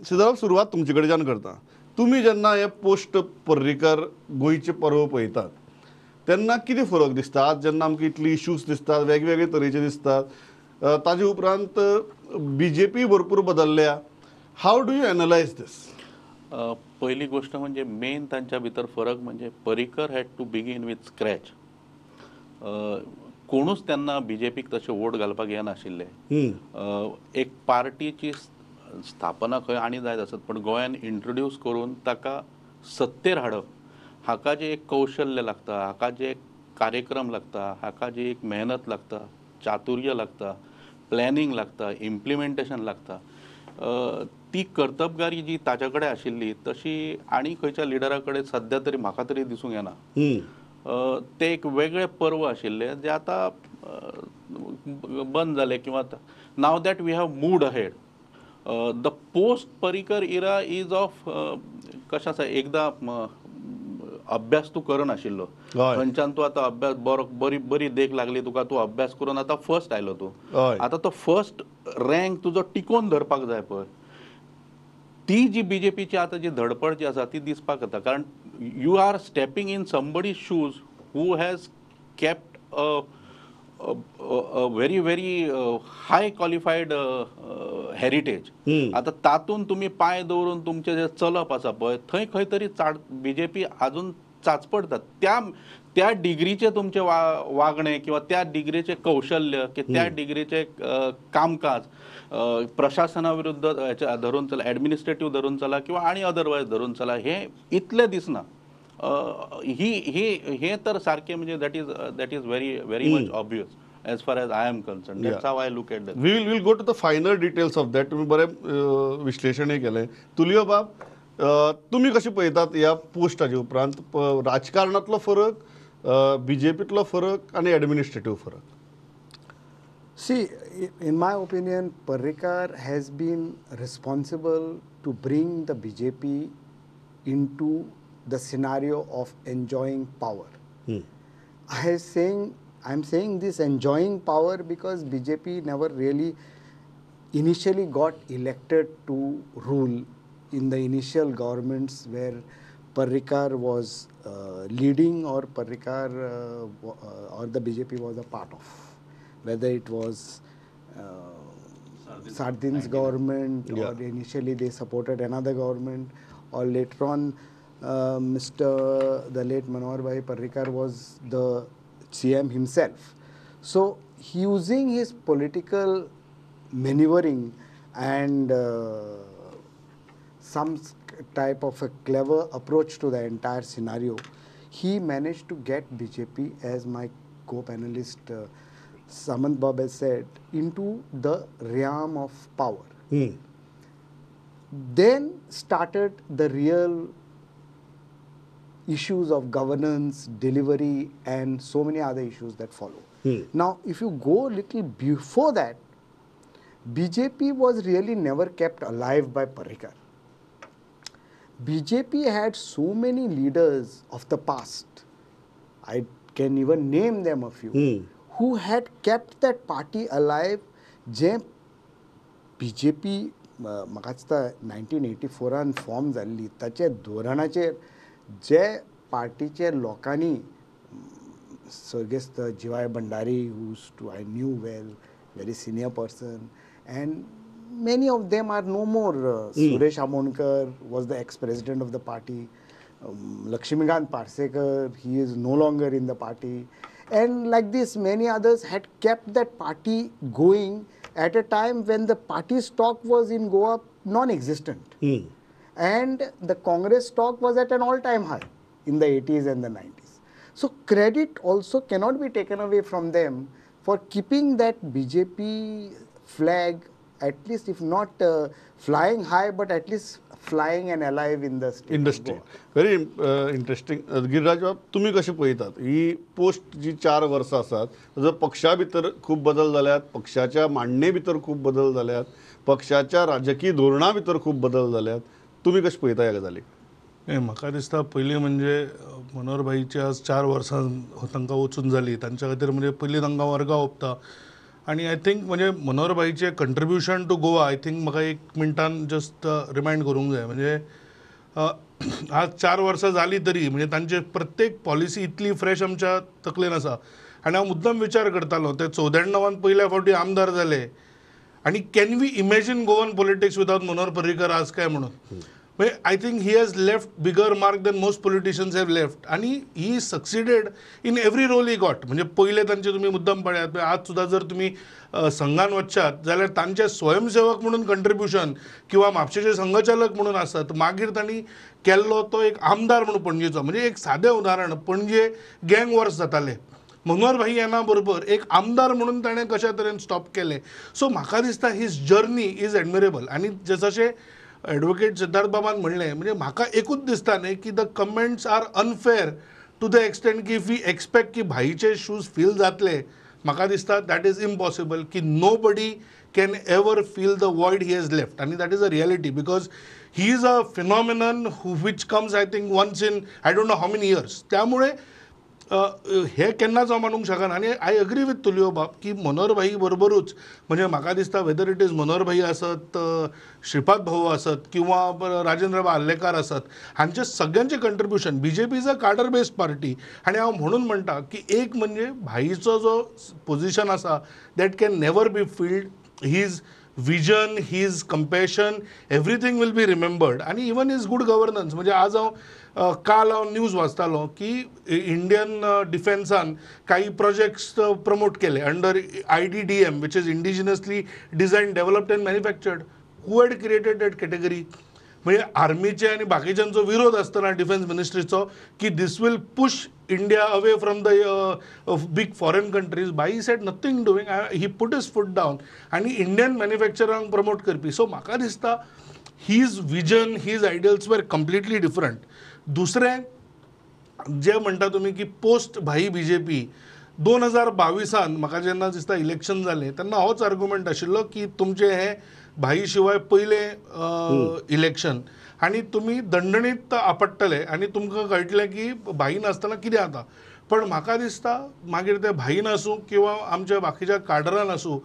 सिद्धार्थ सुरवात तुमचे कडच्यान करता. तुम्ही जेन्ना हे पोस्ट पर्रीकर गोंयचे पर्व पळयतात तेन्ना कितें फरक दिसता? आज जेन्ना आमकां इतली इश्यूज दिसतात, वेगवेगळे तरेचे दिसतात, ताजे उपरांत BJP भरपूर बदलल्या. हाऊ डू यू एनालायज दिस? पहिली गोष्ट म्हणजे मेन तांच्या भितर फरक म्हणजे पर्रीकर हॅड टू बिगीन विथ स्क्रॅच. कोणूच त्यांना BJPक तशें वोट घालपाक येनाशिल्ले. एक पार्टीची स्थापना खंय आनी जायत आसत, पण गोंयान इंट्रोड्यूस करून ताका सत्तेर हाडप हाका जे एक कौशल्य लागता, हाका जे एक कार्यक्रम लागता, हाका जी एक मेहनत लागता, चातुर्य लागता, प्लॅनिंग लागता, इम्प्लिमेंटेशन लागता, ती कर्तबगारी जी ताच्या कडेन आशिल्ली तशी आनी खंयच्या लिडरा कडेन सद्या तरी म्हाका तरी दिसूंक येना. ते एक वेगळे पर्व आशिल्ले जे आतां बंद जाले किंवा नाव that we have moved ahead. The post Parrikar era is off कशें आसा, एकदां अभ्यास तूं करनाशिल्लो, खंयच्यान तूं आतां अभ्यास बरी देख लागली तुका, तूं अभ्यास करून आतां फर्स्ट आयलो तूं. आतां तो फर्स्ट रँक तुजो टिकोवन धरपाक जाय पळय, ती जी BJPची आतां जी धडपड जी आसा ती दिसपाक येता. कारण you are stepping in somebody shoes who has kept very very high qualified heritage. आतां तातूंत तुमी पांय दवरून तुमचें जें चलप आसा पळय थंय खंय तरी BJP आजून चाचपडतात. त्या डिग्रीचे तुमचे वागणे किंवा त्या डिग्रीचे कौशल्य की त्या डिग्रीचे कामकाज प्रशासना विरुद्ध धरून चला, ॲडमिनिस्ट्रेटिव्ह धरून चला किंवा आणि अदरवायज धरून चला, हे इतले दिसना. हे तर सारखे म्हणजे that is very much obvious as far as I am concerned. That's how I look at that. We'll go to the finer details of that. तुम्ही बरें विश्लेषणय केलें. तुलियो बाब, तुम्ही कशें पळयतात ह्या पोस्टाचे उपरांत राजकारणातलो फरक, BJPतलो फरक आनी एडमिनिस्ट्रेटिव्ह फरक? See, in my opinion, Parrikar has been responsible to bring the BJP into the scenario of enjoying power. I'm saying this enjoying power because BJP never really initially got elected to rule in the initial governments where Parrikar was leading or Parrikar or the BJP was a part of. Whether it was Sardin's government or initially they supported another government, or later on the late Manohar Bhai Parrikar was the CM himself. So using his political maneuvering and some type of a clever approach to the entire scenario, he managed to get BJP, as my co-panelist Samant Bab has said, into the realm of power. Then started the real issues of governance, delivery, and so many other issues that follow. Now, if you go a little before that, BJP was really never kept alive by Parrikar. BJP had so many leaders of the past, I can even name them a few, who had kept that party alive. जे BJP म्हाका दिसता 1984 form जाल्ली ताचे धोरणाचेर जे पार्टीचे लोकांनी, सर्गेस्त जीवाय Bhandari, who I knew well, very senior person, and many of them are no more. Suresh Amonkar was the ex-president of the party. Lakshmikant Parsekar, he is no longer in the party. And like this, many others had kept that party going at a time when the party stock was in Goa non-existent. And the Congress stock was at an all-time high in the 80s and the 90s. So credit also cannot be taken away from them for keeping that BJP flag, at least if not flying high, but at least flying and alive in the state. Very interesting. Giriraj बाब, तुम्ही कशे पळयतात ही post जी 4 वर्सां आसात, ताजो पक्षा भितर खूब बदल जाल्यात, पक्षाच्या मांडणे भितर खूब बदल जाल्यात, पक्षाच्या राजकीय धोरणा भितर खूब बदल जाल्यात. तुम्ही कशे पळयता ह्या गजाली? म्हाका दिसता पयलीं म्हणजे मनोहर भाईची आज 4 वर्सां तांकां वचून जाली, तांच्या खातीर म्हणजे पयलीं तांकां वर्गां ओंपता आणि आय थिंक म्हणजे मनोहर भाईचे contribution to Goa I think म्हाका 1 मिनटान जस्ट रिमाइंड करूंक जाय. म्हणजे आज 4 वर्सां जाली तरी म्हणजे तांचे प्रत्येक पॉलिसी इतली फ्रेश आमच्या तकलेन आसा. आनी हांव मुद्दम विचार करतालो ते 94 पयल्या फावटी आमदार जाले आणि can we imagine Goan politics without Manohar Parrikar आज काय म्हणून. म्हणजे I think he has left bigger mark than most politicians have left आणि he succeeded in every role he got. म्हणजे पहिले तांचे तुम्ही मुद्दम पळयात आज सुद्धा जर तुम्ही संघान वचशात जाल्यार तांचे स्वयंसेवक म्हणून कंट्रीब्युशन किंवा म्हापशेचे संघचालक म्हणून आसत. मागीर तांणी केल्लो तो एक आमदार म्हणून पणजेचो. म्हणजे एक सादें उदाहरण, पणजे गँग वॉर्स जाताले, मनोहर भाई येना बरोबर एक आमदार म्हणून ताणें कशा तरेन स्टॉप केले. सो म्हाका दिसता हीज जर्नी इज एडमिरेबल. आणि जशें एडवोकेट सिद्धार्थ बाबान म्हणलें म्हणजे म्हाका एकूच दिसता न्ही की the comments are unfair to the extent की इफ वी एक्सपेक्ट की भाईचे शूज फील जातले, म्हाका दिसता दॅट इज इम्पॉसिबल की nobody can ever fill the void he has left. आणि that is a reality because he is a phenomenon which comes I think once in I don't know how many years. त्यामुळे हे केन्नाच हांव मानूंक शकना. आनी I agree with Tulio बाब की मनोहर भाई बरोबरूच म्हणजे म्हाका दिसता वेदर इट इज मनोहर भाई आसत, श्रीपाद भाऊ आसत किंवा राजेंद्र आल्लेकार आसत, हांचे सगळ्यांचे कंट्रीब्युशन BJP इज अ कार्डर बेस्ड पार्टी. आणि हांव म्हणून म्हणटा की एक म्हणजे भाईचो जो पोझिशन आसा that can never be filled. His vision, his compassion, everything will be remembered. आणि इवन हीज गुड गव्हर्नन्स. म्हणजे आज हांव काल हांव न्यूज वाचतालो की इंडियन डिफेन्सान काही प्रोजेक्ट्स प्रमोट केले under IDDM which is indigenously design developed and manufactured. Who had created that category. म्हणजे आर्मीचे आणि बाकीच्यांचो विरोध असताना डिफेन्स मिनिस्ट्रीचो की this will push India away from the big foreign countries. By said nothing doing, he put his foot down आणि Indian मॅन्युफॅक्चरांक प्रमोट करपी. सो म्हाका दिसता his vision, his ideals were completely different. दुसरें जे म्हणटा तुम्ही की पोस्ट भाई BJP 2022 म्हाका जेन्ना दिसता इलेक्शन जालें तेन्ना होच आर्ग्युमेंट आशिल्लो की तुमचे हे भाई शिवाय पयले इलेक्शन आणि तुम्ही दणदणीत आपडटले आणि तुमकां कळटलें की भाई नासतना कितें जाता. पण म्हाका दिसता मागीर ते भाईन आसूं किंवा आमच्या बाकीच्या कार्डरान आसूं,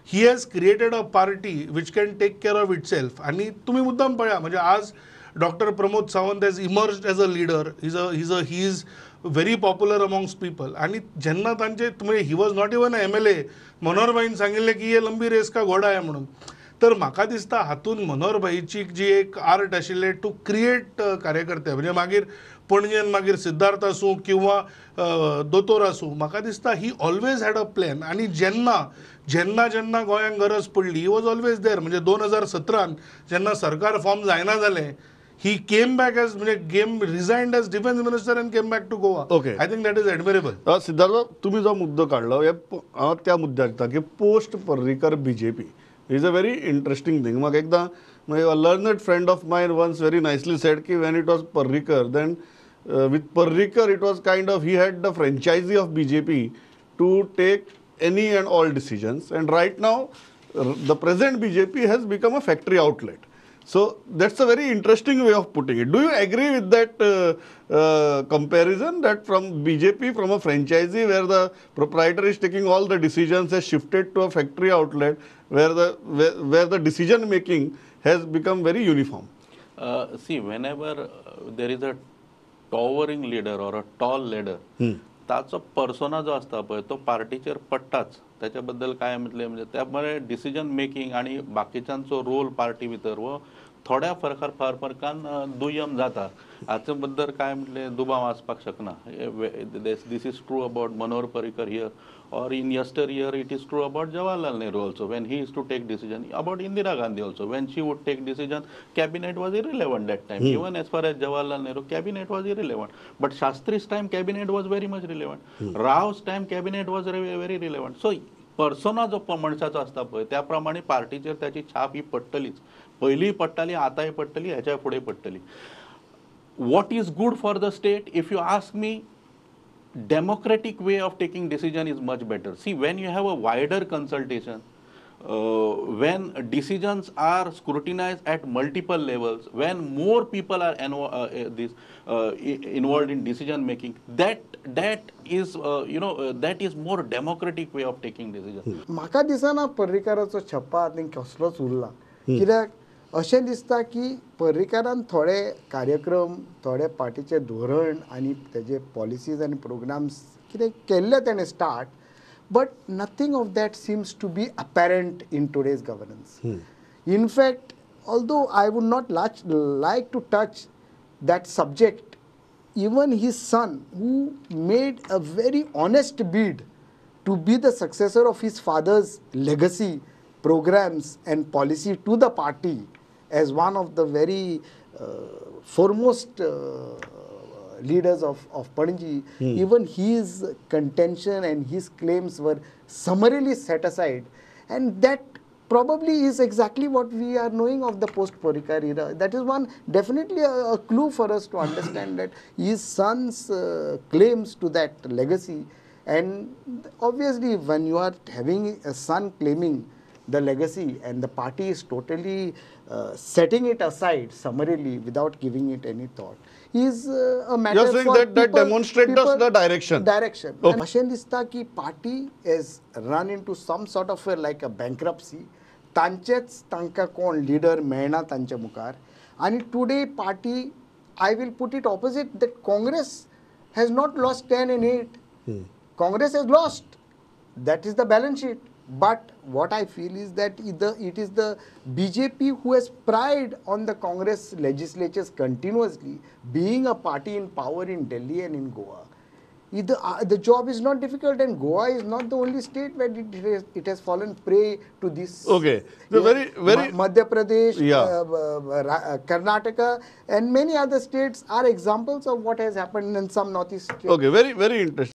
he has created a party which can take care of itself. आणि तुम्ही मुद्दाम पळया म्हणजे आज doctor Pramod Sawant has emerged as a leader. He is very popular amongst people. आणि जेन्ना तांचे म्हणजे he was not even MLA, Manohar भाईन सांगिल्लें की ये लंबी रेस का घोडा आहे म्हणून. तर म्हाका दिसता हातून मनोहर भाईची जी एक आर्ट आशिल्लें टू क्रिएट कार्यकर्ते म्हणजे मागीर पणजेन मागीर सिद्धार्थ आसूं किंवा दोतोर आसूं, म्हाका दिसता ही ऑलवेज हॅड अ प्लॅन. आणि जेन्ना जेन्ना जेन्ना गोंयांक गरज पडली ही वॉज ऑलवेज देर. म्हणजे 2017 जेन्ना सरकार फॉर्म जायना जालें ही केम बॅक एज म्हणजे game resigned as defence minister and came back to Goa. Okay. I think that is admirable. Siddharth तुम्ही जो मुद्दो काढलो हांव त्या मुद्द्याक येता की post Parrikar BJP is a very interesting thing. म्हाका एकदां a learned friend of mine once very nicely said की when it was Parrikar then with Parrikar it was kind of he had the franchisee of BJP to take any and all decisions, and right now the present BJP has become a factory outlet. So that's a very interesting way of putting it. Do you agree with that comparison that from BJP, from a franchisee where the proprietor is taking all the decisions, has shifted to a factory outlet where the decision making has become very uniform? See, whenever there is a towering leader or a tall leader, ताचो persona जो असता पळय तो पार्टीचेर पडटाच. त्याच्या बद्दल काय म्हटलें म्हणजे त्यामुळे डिसिजन मेकिंग आणि बाकीच्यांचो रोल पार्टी भितर वो थोड्या फरकान दुय्यम जाता. हाचे बद्दल काय म्हटलें दुबाव आसपाक शकना. This is true about Manohar Parrikar here or in yesteryear it is true about Jawaharlal Nehru also when he used to take decision, about Indira Gandhi also when she would take decision. Cabinet was irrelevant that time. Even as far as Jawaharlal Nehru, cabinet was irrelevant, but Shastri's time cabinet was very much relevant. Rao's time cabinet was very relevant. So persona जो मनशाचो आसता पळय त्या प्रमाणे पार्टीचेर त्याची छाप ही पडटलीच. पयलींय पडटाली, आतांय पडटली, हेच्या फुडें पडटली. What is good for the state? If you ask me, democratic way of taking decision is much better. See, when you have a wider consultation, when decisions are scrutinized at multiple levels, when more people are involved in decision making, that is that is more democratic way of taking decisions. म्हाका दिसना पर्रीकाराचो छप्पा आतां कसलोच उरला कित्याक अशें दिसता की पर्रीकारान थोडे कार्यक्रम थोडे पार्टीचे धोरण आनी तेजे पॉलिसीज आनी प्रोग्राम्स कितें केल्ले ताणें start but nothing of that seems to be apparent in today's governance. In fact, although I would not like to touch that subject, even his son, who made a very honest bid to be the successor of his father's legacy, programs and policy to the party as one of the very foremost leaders of Panji, even his contention and his claims were summarily set aside, and that probably is exactly what we are knowing of the post-Parrikar era. That is one definitely a clue for us to understand that his son's claims to that legacy, and obviously when you are having a son claiming the legacy and the party is totally setting it aside summarily without giving it any thought, is a matter You're saying for that people, demonstrates the direction. Direction. Okay. And अशें दिसता की party has run into some sort of like a bankruptcy. तांचेच तांकां कोण leader मेळना तांचे मुखार. And today party, I will put it opposite, that Congress has not lost 10 and 8. Congress has lost. That is the balance sheet. But what I feel is that it is the BJP who has pride on the Congress legislatures continuously, being a party in power in Delhi and in Goa. The job is not difficult, and Goa is not the only state where it has fallen prey to this. Okay. The very Madhya Pradesh, Yeah. Karnataka, and many other states are examples of what has happened in some northeast states. Okay, very interesting.